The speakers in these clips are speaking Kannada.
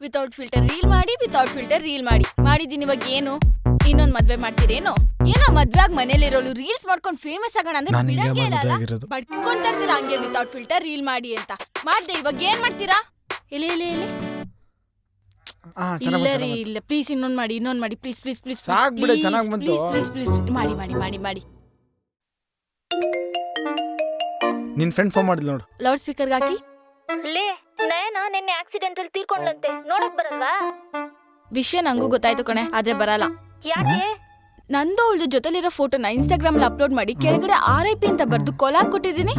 ವಿತೌಟ್ ಫಿಲ್ಟರ್ ರೀಲ್ ಮಾಡಿ ಮಾಡಿದೀನಿ. ಇವಾಗ ಏನು ಇನ್ನೊಂದ್ ಮದ್ವೆ ಮಾಡ್ತೀರೇನೋ? ಏನೋ ಮದ್ವೆ ಆಗಿ ಮನೇಲಿರೋಳು ರೀಲ್ಸ್ ಮಾಡ್ಕೊಂಡು ಫೇಮಸ್ ಆಗೋಣ ಅಂದ್ರೆ ಬಿಡಂಗೆ ಇಲ್ಲ. ಪಡ್ಕೊಂತಾ ಇರ್ತೀರಾ ಹಂಗೆ ವಿತೌಟ್ ಫಿಲ್ಟರ್ ರೀಲ್ ಮಾಡಿ ಅಂತ. ಮಾಡ್ದೆ ಇವಾಗ ಏನ್ ಮಾಡ್ತೀರಾ? ಎಲೆ ಇಲ್ಲ ಪ್ಲೀಸ್ ಇನ್ನೊಂದ್ ಮಾಡಿ ಪ್ಲೀಸ್ ಮಾಡಿ. ನಿನ್ ಫ್ರೆಂಡ್ ಫೋನ್ ಮಾಡಿದ್ಲು ನೋಡು. ಲೌಡ್ ಸ್ಪೀಕರ್ ಹಾಕಿ. ಲೇ ನಯನ ನಿನ್ನೆ ಆಕ್ಸಿಡೆಂಟ್ ಅಲ್ಲಿ ತೀರ್ಕೊಂಡ್ಲಂತೆ, ನೋಡಕ್ ಬರಲ್ವಾ? ವಿಷಯ ನಂಗೂ ಗೊತ್ತಾಯ್ತು ಕಣೆ, ಆದ್ರೆ ಬರಲ್ಲ. ಯಾಕೆ? ನಂದು ಅವಳ ಜೊತೆಲಿರೋ ಫೋಟೋನ ಇನ್ಸ್ಟಾಗ್ರಾಮ್ ಅಲ್ಲಿ ಅಪ್ಲೋಡ್ ಮಾಡಿ ಕೆಳಗಡೆ RIP ಅಂತ ಬರ್ದು ಕೊಲಾಗ್ ಕೊಟ್ಟಿದ್ದೀನಿ.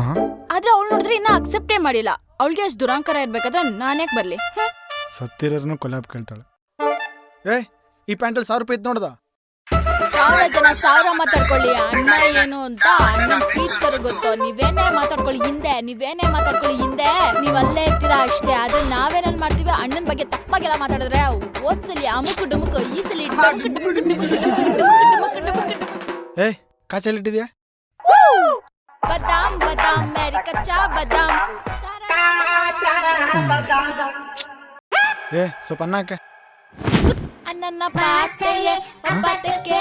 ಆದ್ರೆ ಅವಳು ನೋಡಿದ್ರೆ ಇನ್ನ ಅಕ್ಸೆಪ್ಟೇ ಮಾಡಿಲ್ಲ. ಅವಳಿಗೆ ಅಷ್ಟು ದುರಾಂಕಾರ ಇರ್ಬೇಕಾದ್ರೆ ನಾನ್ಯಾಕೆ ಬರ್ಲಿ? ಸತ್ತಿರೋರ್ನು ಕೊಲಾಬ್ ಕೇಳ್ತಾಳೆ. ಈ ಪ್ಯಾಂಟಲ್ಲಿ 1000 ರೂಪಾಯಿ ಇತ್ತು ನೋಡ್ದ? 1000 ಜನ 1000 ಮಾತಾಡ್ಕೊಳ್ಳಿ, ಅಣ್ಣ ಏನು ಅಂತ ಅಣ್ಣನ ಪ್ರೀತಿಸರು ಗೊತ್ತು. ನೀವೇನೇ ಮಾತಾಡ್ಕೊಳ್ಳಿ ಹಿಂದೆ ನೀವ್ ಅಲ್ಲೇ ಇರ್ತೀರಾ ಅಷ್ಟೇ. ಆದ್ರೆ ನಾವೇನೇನ್ ಮಾಡ್ತೀವಿ, ಅಣ್ಣನ ಬಗ್ಗೆ ತಪ್ಪಾಗೆಲ್ಲ ಮಾತಾಡಿದ್ರೆ ಓದ್ಸಲಿ ಅಮುಕು ಡುಮುಕು, ಈ ಸಲಿ ಕಾಚಲ್ಲಿಟ್ಟಿದ್ಯಾ? ಬದಾಮ್ ಮೇರಿ ಕಚ್ಚಾ ಬದಾಮ್. ಸ್ವಲ್ಪ ಅನ್ನ ಹಾಕ. ಅನ್ನನ್ನ ಪಾತೆಯೇ ಪಾತೆಗೆ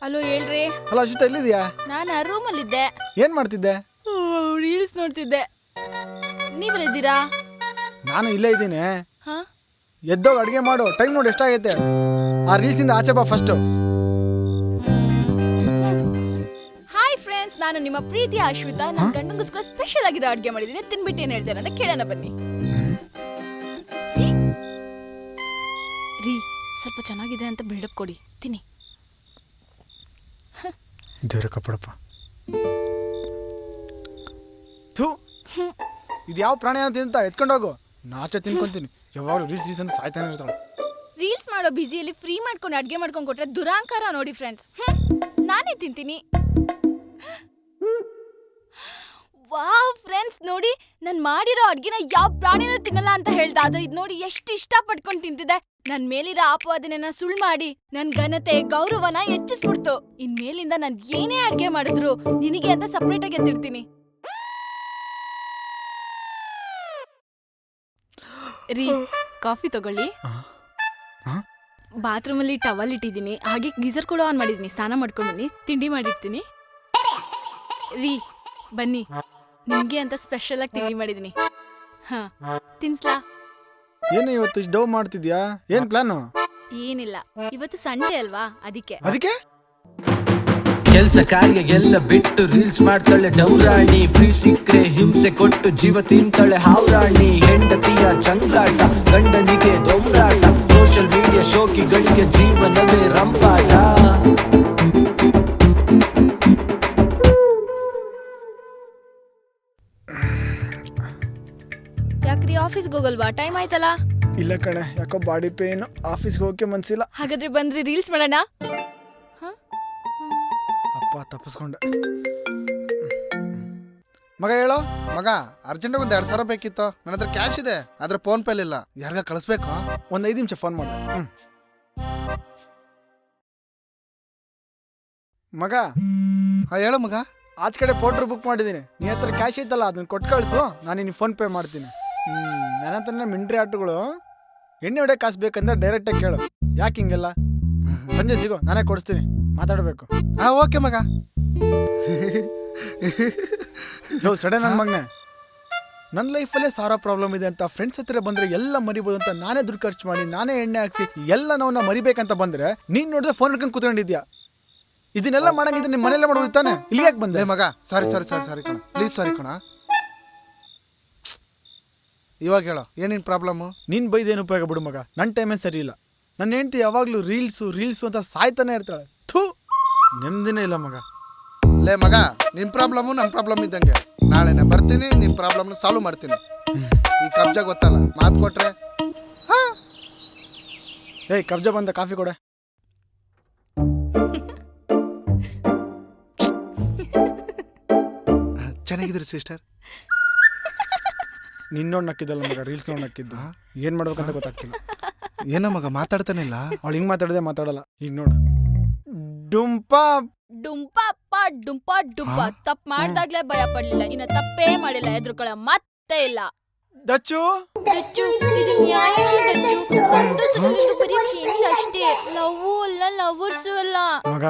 ಹಲೋ ಹೇಳ್ರಿ. ಹಲೋ ಅಶ್ವಿತಾ, ಎಲ್ಲಿದ್ಯಾ? ನಾನು ರೂಮಲ್ಲಿದ್ದೆ. ಏನ್ ಮಾಡ್ತಿದ್ದೆ? ರೀಲ್ಸ್ ನೋಡ್ತಿದ್ದೆ. ನೀವೆಲ್ಲಿದ್ದೀರಾ? ನಾನು ಇಲ್ಲೇ ಇದ್ದೀನಿ. ಎದ್ದೋಗ ಅಡ್ಗೆ ಮಾಡು. ಟೈಮ್ ನೋಡಿ ಎಷ್ಟಾಗೈತೆ. ಆ ರೀಲ್ಸ್ ಇಂದ ಆಚೆ ಬಾ ಫಸ್ಟ್. ಹಾಯ್ ಫ್ರೆಂಡ್ಸ್, ನಾನು ನಿಮ್ಮ ಪ್ರೀತಿಯ ಅಶ್ವಿತಾ. ನನ್ನ ಗಂಡಂಗೋಸ್ಕರ ಸ್ಪೆಷಲ್ ಆಗಿರೋ ಅಡ್ಗೆ ಮಾಡಿದ್ದೀನಿ. ತಿನ್ಬಿಟ್ಟು ಏನ್ ಹೇಳ್ತೇನೆ ಅಂತ ಕೇಳೋಣ ಬನ್ನಿ. ರೀ ಸ್ವಲ್ಪ ಚೆನ್ನಾಗಿದೆ ಅಂತ ಬಿಲ್ಡಪ್ ಕೊಡಿ, ತಿನ್ನಿ. ದೇವ್ರ ಕಪ್ಪಡಪ್ಪ. ಇದು ಯಾವ ಪ್ರಾಣಿ ಅಂತ ತಿಂತ ಎತ್ಕೊಂಡೋಗು. ನಾಚೆ ತಿನ್ಕೊಂತೀನಿ. ಯಾವಾಗಲೂ ರೀಲ್ಸ್ ಅಂತ ಸಾಯ್ತಾನೆ ಇರ್ತಾಳೆ. ರೀಲ್ಸ್ ಮಾಡೋ ಬಿಸಿಯಲ್ಲಿ ಫ್ರೀ ಮಾಡ್ಕೊಂಡು ಅಡ್ಗೆ ಮಾಡ್ಕೊಂಡು ಕೊಟ್ರೆ ದುರಾಂಕಾರ ನೋಡಿ ಫ್ರೆಂಡ್ಸ್. ನಾನೇ ತಿಂತೀನಿ. ವಾವ್ ಫ್ರೆಂಡ್ಸ್, ನೋಡಿ ನಾನು ಮಾಡಿರೋ ಅಡ್ಗೆನ ಯಾವ ಪ್ರಾಣಿನೂ ತಿನ್ನಲ್ಲ ಅಂತ ಹೇಳ್ದ. ಆದ್ರೆ ಇದು ನೋಡಿ ಎಷ್ಟು ಇಷ್ಟಪಟ್ಕೊಂಡು ತಿಂತಿದೆ. ನನ್ ಮೇಲಿರೋ ಅಪವಾದನೆನ ಸುಳ್ಳು ಮಾಡಿ ನನ್ ಘನತೆ ಗೌರವನ ಹೆಚ್ಚಿಸ್ಬಿಡ್ತು. ಇನ್ಮೇಲಿಂದ ನಾನು ಏನೇ ಅಡ್ಗೆ ಮಾಡಿದ್ರು ನಿನಗೆ ಅಂತ ಸಪ್ರೇಟ್ ಆಗಿ ಎತ್ತಿಡ್ತೀನಿ. ರೀ ಕಾಫಿ ತಗೊಳ್ಳಿ. ಬಾತ್ರೂಮ್ ಅಲ್ಲಿ ಟವಲ್ ಇಟ್ಟಿದ್ದೀನಿ, ಹಾಗೆ ಗೀಸರ್ ಕೂಡ ಆನ್ ಮಾಡಿದೀನಿ. ಸ್ನಾನ ಮಾಡ್ಕೊಂಡು ಬನ್ನಿ, ತಿಂಡಿ ಮಾಡಿರ್ತೀನಿ. ರೀ ಬನ್ನಿ, ನಿಮ್ಗೆ ಅಂತ ಸ್ಪೆಷಲ್ ಆಗಿ ತಿಂಡಿ ಮಾಡಿದೀನಿ. ತಿನ್ಸ್ಲಾ? ಏನು ಇವತ್ತು ಡೌ ಮಾಡ್ತಿದ್ಯಾ? ಏನ್ ಪ್ಲಾನ್? ಏನಿಲ್ಲ, ಇವತ್ತು ಸಂಡೇ ಅಲ್ವಾ, ಅದಕ್ಕೆ. ಕೆಲ್ಸ ಕಾರ್ಯ ಎಲ್ಲ ಬಿಟ್ಟು ರೀಲ್ಸ್ ಮಾಡ್ತಾಳೆ ಡೌರಾಣಿ. ಫ್ರೀ ಸಿಕ್ಕ್ರೆ ಹಿಂಸೆ ಕೊಟ್ಟು ಜೀವ ತಿಂತಾಳೆ ಹಾವ್ರಾಣಿ. ಹೆಂಡತಿಯ ಚಂಗಾಟ, ಗಂಡನಿಗೆ ದೊಂಬರಾಟ. ಸೋಷಿಯಲ್ ಮೀಡಿಯಾ ಶೋಕಿಗಳಿಗೆ ಜೀವನವೇ ರಂಪಾಟ. ಯಾಕ್ರಿ ಆಫೀಸ್ಗೆ ಹೋಗಲ್ವಾ? ಟೈಮ್ ಆಯ್ತಲ್ಲ. ಇಲ್ಲ ಕಣೆ, ಯಾಕೋ ಬಾಡಿ ಪೇನ್, ಆಫೀಸ್ಗೆ ಹೋಗಕ್ಕೆ ಮನ್ಸಿಲ್ಲ. ಹಾಗಾದ್ರೆ ಬಂದ್ರಿ ರೀಲ್ಸ್ ಮಾಡೋಣ. ಅಪ್ಪ ತಪ್ಪಿಸ್ಕೊಂಡೆ. ಮಗ ಹೇಳೋ. ಮಗ ಅರ್ಜೆಂಟಾಗಿ ಒಂದು 2000 ಬೇಕಿತ್ತು. ನನ್ನ ಹತ್ರ ಕ್ಯಾಶ್ ಇದೆ, ಆದ್ರೆ ಫೋನ್ ಪೇ ಇಲ್ಲ. ಯಾರಿಗ ಕಳಿಸ್ಬೇಕು? ಒಂದು 5 ನಿಮಿಷ ಫೋನ್ ಮಾಡ. ಮಗ ಹೇಳು ಮಗ. ಆಚ ಕಡೆ ಪೋಟ್ರು ಬುಕ್ ಮಾಡಿದ್ದೀನಿ. ನೀ ಹತ್ರ ಕ್ಯಾಶ್ ಐತಲ್ಲ, ಅದನ್ನ ಕೊಟ್ಟು ಕಳಿಸು, ನಾನು ನಿನ್ನ ಫೋನ್ ಪೇ ಮಾಡ್ತೀನಿ. ನನ್ನ ಹತ್ರನೇ ಮಿಂಟ್ರಿ ಆಟಗಳು. ಎಣ್ಣೆ ಹೊಡೆ ಕಾಸು ಬೇಕಂದ್ರೆ ಡೈರೆಕ್ಟಾಗಿ ಕೇಳು. ಯಾಕೆ ಹಿಂಗೆಲ್ಲ? ಸಂಜೆ ಸಿಗೋ, ನಾನೇ ಕೊಡಿಸ್ತೀನಿ. ಮಾತಾಡಬೇಕು. ಓಕೆ ಮಗ. ಸಡನ್ ನನ್ನ ಮಗನೇ, ನನ್ನ ಲೈಫಲ್ಲೇ 1000 ಪ್ರಾಬ್ಲಮ್ ಇದೆ ಅಂತ ಫ್ರೆಂಡ್ಸ್ ಹತ್ರ ಬಂದರೆ ಎಲ್ಲ ಮರಿಬೋದು ಅಂತ ನಾನೇ ದುಡ್ಡು ಖರ್ಚು ಮಾಡಿ ನಾನೇ ಎಣ್ಣೆ ಹಾಕ್ಸಿ ಎಲ್ಲ ನಾವು ಮರಿಬೇಕಂತ ಬಂದರೆ ನೀನು ನೋಡಿದ್ರೆ ಫೋನ್ ಹಿಡ್ಕೊಂಡು ಕೂತ್ಕೊಂಡಿದ್ಯಾ. ಇದನ್ನೆಲ್ಲ ಮಾಡಂಗಿದ್ರೆ ನಿಮ್ಮ ಮನೆಯಲ್ಲೇ ಮಾಡೋದು ತಾನೆ. ಇಲ್ಲಿ ಯಾಕೆ ಬಂದೆ? ಮಗ ಸಾರಿ ಕಣ, ಪ್ಲೀಸ್ ಸಾರಿ ಕಣ. ಇವಾಗ ಹೇಳೋ, ಏನೇನು ಪ್ರಾಬ್ಲಮ್ಮು? ನೀನು ಬೈದೇನು ಉಪಯೋಗ ಬಿಡು ಮಗ. ನನ್ನ ಟೈಮೇ ಸರಿ ಇಲ್ಲ. ನನ್ನ ಹೆಂಡತಿ ಯಾವಾಗಲೂ ರೀಲ್ಸು ಅಂತ ಸಾಯ್ತಾನೆ ಇರ್ತಾಳೆ. ನೆಮ್ಮದಿನೇ ಇಲ್ಲ ಮಗ. ಲೇ ಮಗ, ನಿನ್ನ ಪ್ರಾಬ್ಲಮ್ಮು ನಮ್ಮ ಪ್ರಾಬ್ಲಮ್ ಇದ್ದಂಗೆ. ನಾಳೆನೇ ಬರ್ತೀನಿ, ನಿನ್ನ ಪ್ರಾಬ್ಲಮ್ನ ಸಾಲ್ವ್ ಮಾಡ್ತೀನಿ. ಈ ಕಬ್ಜಾ ಗೊತ್ತಲ್ಲ, ಮಾತು ಕೊಟ್ರೆ. ಕಬ್ಜಾ ಬಂದ ಕಾಫಿ ಕೊಡೆ. ಚೆನ್ನಾಗಿದ್ರಿ ಸಿಸ್ಟರ್. ನಿನ್ನೋಡ್ ನಕ್ಕಿದ್ದಲ್ಲ ಮಗ, ರೀಲ್ಸ್ ನೋಡಿ ನಕ್ಕಿದ್ದು. ಏನ್ ಮಾಡ್ಬೇಕಂತ ಗೊತ್ತಾಗ್ತಿಲ್ಲ. ಏನೋ ಮಗ ಮಾತಾಡ್ತಾನಿಲ್ಲ. ಅವಳು ಹಿಂಗ್ ಮಾತಾಡದೆ ಮಾತಾಡಲ್ಲ. ಈಗ ನೋಡು. ಡುಂಪಾ ಡುಂಪಪ್ಪ ಡುಂಪ ಡುಂಪ ತಪ್ಪ ಮಾಡ್ದಾಗ್ಲೇ ಭಯ ಪಡ್ಲಿಲ್ಲ, ಇನ್ನ ತಪ್ಪೇ ಮಾಡಿಲ್ಲ, ಎದ್ರುಕೊಳ್ಳೋ ಮತ್ತೆ ಇಲ್ಲ. ದಚ್ಚು ದಚ್ಚು ಇದು ನ್ಯಾಯನಾ ದಚ್ಚು? ಒಂದು ಸಲ ಬರೀ ಫ್ರೆಂಡ್ ಅಷ್ಟೇ, ಲವ್ವು ಅಲ್ಲ ಲವರ್ಸು ಅಲ್ಲ. ಮಗ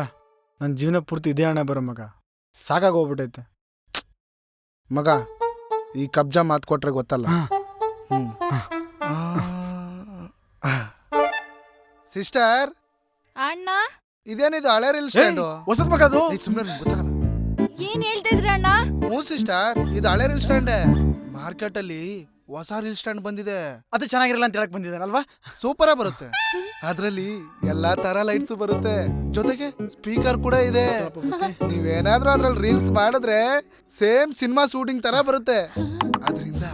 ನನ್ನ ಜೀವನ ಪೂರ್ತಿ ಇದೇ ಹಣ ಬರೋ ಮಗ, ಸಾಕಾಗೋಗ್ಬಿಟ್ಟೈತೆ. ಮಗ ಈ ಕಬ್ಜಾ ಮಾತು ಕೊಟ್ರೆ ಗೊತ್ತಲ್ಲ. ಸಿಸ್ಟರ್ ಅಣ್ಣ ಇದೇನಿದು ಹಳೆ ರೀಲ್ ಸ್ಟ್ಯಾಂಡು? ಹೊಸದ್ ಮಗ ಅದು. ಸುಮ್ಮನೆ ಗೊತ್ತಾಗಲ್ಲ. ಏನ್ ಹೇಳ್ತಾ ಇದ್ರಿ ಅಣ್ಣ? ಹ್ಞೂ ಸಿಸ್ಟರ್, ಇದು ಹಳೆ ರೀಲ್ ಸ್ಟ್ಯಾಂಡ್. ಮಾರ್ಕೆಟ್ ಅಲ್ಲಿ ಹೊಸ ರೀಲ್ ಸ್ಟ್ಯಾಂಡ್ ಬಂದಿದೆ. ಅದು ಚೆನ್ನಾಗಿರಲ್ಲ ಅಂತ ಹೇಳಕ್ ಬಂದಿದ್ದಾನಲ್ವಾ? ಸೂಪರ್ ಬರುತ್ತೆ. ಅದ್ರಲ್ಲಿ ಎಲ್ಲಾ ತರ ಲೈಟ್ಸ್ ಬರುತ್ತೆ, ಜೊತೆಗೆ ಸ್ಪೀಕರ್ ಕೂಡ ಇದೆ. ನೀವೇನಾದ್ರೂ ಅದ್ರಲ್ಲಿ ರೀಲ್ಸ್ ಮಾಡಿದ್ರೆ ಸೇಮ್ ಸಿನಿಮಾ ಶೂಟಿಂಗ್ ತರ ಬರುತ್ತೆ. ಅದರಿಂದ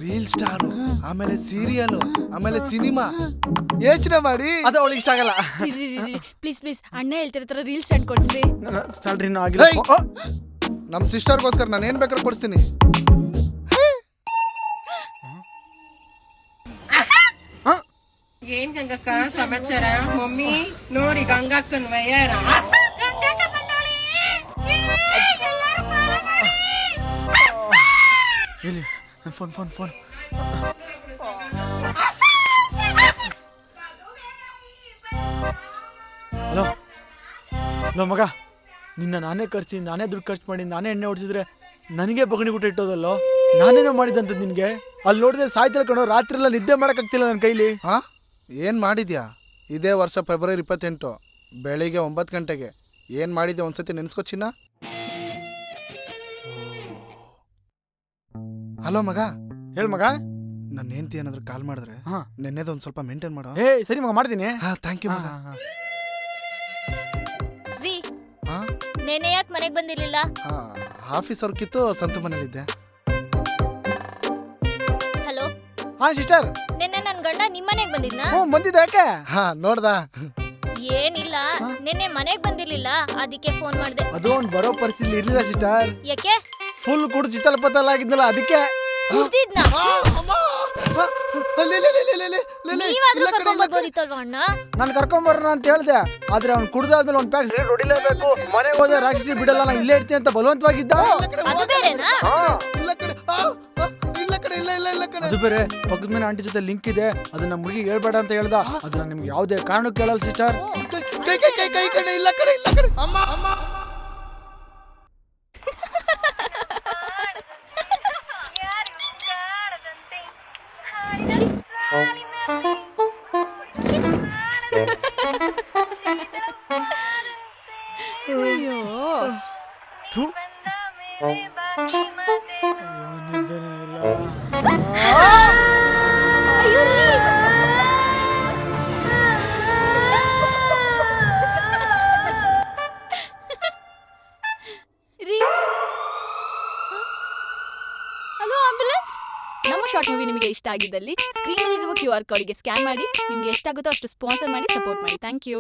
ರೀಲ್ ಸ್ಟಾರ್, ಆಮೇಲೆ ಸೀರಿಯಲ್, ಆಮೇಲೆ ಸಿನಿಮಾ ಯೋಚನೆ ಮಾಡಿ. ಅದು ಅವಳಿಗೆ ಇಷ್ಟ ಆಗಲ್ಲ. ಪ್ಲೀಸ್ ಪ್ಲೀಸ್ ಅಣ್ಣ ಹೇಳ್ತಿರ್ತಾರ ರೀಲ್ ಸ್ಟಾರ್ಟ್ ಕೊಡ್ಸ್ರಿ. ಸ್ಯಾಲ್ರಿ ಇನ್ನೂ ಆಗಿಲ್ಲ. ನಮ್ ಸಿಸ್ಟರ್ಗೋಸ್ಕರ ನಾನು ಏನ್ ಬೇಕಾದ್ರೂ ಕೊಡಿಸ್ತೀನಿ. ಏನ್ ಗಂಗಕ್ಕ ಸಮಾಚಾರ? ಮಮ್ಮಿ ನೋಡಿ ಗಂಗಕ್ಕನ್ ವಯ್ಯಾರ. ಇಲ್ಲಿ phone phone phone. Hello hello ಮಗ, ನಿನ್ನ ನಾನೇ ಖರ್ಚಿ, ನಾನೇ ದುಡ್ಡು ಖರ್ಚು ಮಾಡಿ, ನಾನೇ ಎಣ್ಣೆ ಹೊಡಿಸಿದ್ರೆ ನನಗೆ ಬಗಣಿ ಊಟ ಇಟ್ಟೋದಲ್ಲೋ? ನಾನೇನೋ ಮಾಡಿದಂತ ನಿನ್ಗೆ? ಅಲ್ಲಿ ನೋಡಿದ್ರೆ ಸಾಯ್ತಿಲ್ಲ ಕಣೋ, ರಾತ್ರಿ ಎಲ್ಲ ನಿದ್ದೆ ಮಾಡೋಕ್ಕಾಗ್ತಿಲ್ಲ ನನ್ನ ಕೈಲಿ. ಹಾ ಏನ್ ಮಾಡಿದ್ಯಾ? ಇದೇ ವರ್ಷ ಫೆಬ್ರವರಿ 28 ಬೆಳಿಗ್ಗೆ 9 ಗಂಟೆಗೆ ಏನ್ ಮಾಡಿದ್ಯಾ ಒಂದ್ಸತಿ ನೆನ್ಸ್ಕೊ ಚಿನ್ನ. ಹಲೋ ಮಗ. ಹೇಳ್ ಮಗ. ನನ್ನ ಹೆಂಡತಿ ಏನಾದ್ರು ಕಾಲ್ ಮಾಡಿದ್ರೆ ಹಾ ನೆನ್ನೆದು ಒಂದ್ ಸ್ವಲ್ಪ ಮೇಂಟೈನ್ ಮಾಡೋ. ಏ ಸರಿ ಮಗ, ಮಾಡ್ತೀನಿ. ಹಾ ಥ್ಯಾಂಕ್ ಯು ಮಗ. ರೀ ಹಾ ನೆನೆ ಯಾಕೆ ಮನೆಗ್ ಬಂದಿರ್ಲಿಲ್ಲ? ಆಫೀಸ್ ವರ್ಕಿತ್ತು, ಸಂತು ಮನೇಲಿದ್ದೆ. ಹಲೋ ಹಾ ಸಿಸ್ಟರ್. ನೆನ್ನೆ ನನ್ ಗಂಡ ನಿಮ್ಮನೆಗ್ ಬಂದಿದ್ನಾ? ಹ್ಞೂ ಬಂದಿದ್ದೆ. ಯಾಕೆ? ಹಾ ನೋಡ್ದಾ? ಏನಿಲ್ಲ, ನೆನ್ನೆ ಮನೆಗ್ ಬಂದಿರ್ಲಿಲ್ಲ, ಅದಕ್ಕೆ ಫೋನ್ ಮಾಡ್ದೆ. ಅದು ಅವ್ನು ಬರೋ ಪರಿಸ್ಥಿತಿ ಇರ್ಲಿಲ್ಲ ಸಿಸ್ಟರ್. ಯಾಕೆ? ಫುಲ್ ಕುಡ್ದು ಚಿತ್ತಲ ಪತ್ತಲ ಆಗಿದ್ನಲ್ಲ, ಅದಕ್ಕೆ. ಕುಡ್ದಿದ್ನಾ? ನೀವಾದ್ರೂ ಕರ್ಕೊಂಡ್ ಬರ್ಬೋದಿತ್ತಲ್ವಾ ಅಣ್ಣ? ನಾನು ಕರ್ಕೊಂಬರೋಣ ಅಂತ ಹೇಳ್ದೆ, ಆದ್ರೆ ಅವ್ನು ಕುಡ್ದಾದ್ಮೇಲೆ ಒಂದು ಪ್ಯಾಕ್ ಸಿಗರೇಟ್ ಹೊಡಿಲೇಬೇಕು, ಮನೆಗೆ ಹೋದ್ರೆ ರಾಕ್ಷಸಿ ಬಿಡಲ್ಲ, ನಾನು ಇಲ್ಲೇ ಇರ್ತೀನಿ ಅಂತ ಬಲವಂತವಾಗಿದ್ದ. ಅದು ಬೇರೆನಾ? ಅದು ಬೇರೆ ಪಕ್ಕದ ಮನೆ ಆಂಟಿ ಜೊತೆ ಲಿಂಕ್ ಇದೆ, ಅದನ್ನ ಮುಗಿ ಹೇಳ್ಬೇಡ ಅಂತ ಹೇಳ್ದ. ಅದನ್ನ ನಿಮ್ಗೆ ಯಾವುದೇ ಕಾರಣಕ್ಕೂ ಕೇಳಲ್ಲ ಸಿಸ್ಟರ್. ಕೈ ಕೈ ಕೈ ಕೈ ಕಡೆ ಇಲ್ಲ ಕಡೆ ಇಲ್ಲ ಕಡೆ. ಅಮ್ಮ ಅಮ್ಮ. ಅಯ್ಯೋ ಥು. ನಿದ್ದೆನೇ ಇಲ್ಲ. ಅಯ್ಯೋ ರೀ. ರೀ. Hello ambulance. ನಮ್ಮ ಶಾರ್ಟ್ ಮೂವಿ ನಿಮಗೆ ಇಷ್ಟ ಆಗಿದ್ದಲ್ಲಿ ಸ್ಕ್ರೀನ್ ಮೇಲೆ ಇರುವ QR ಕೋಡ್ಗೆ ಸ್ಕ್ಯಾನ್ ಮಾಡಿ, ನಿಮ್ಗೆ ಎಷ್ಟಾಗುತ್ತೋ ಅಷ್ಟು ಸ್ಪಾನ್ಸರ್ ಮಾಡಿ ಸಪೋರ್ಟ್ ಮಾಡಿ. Thank you.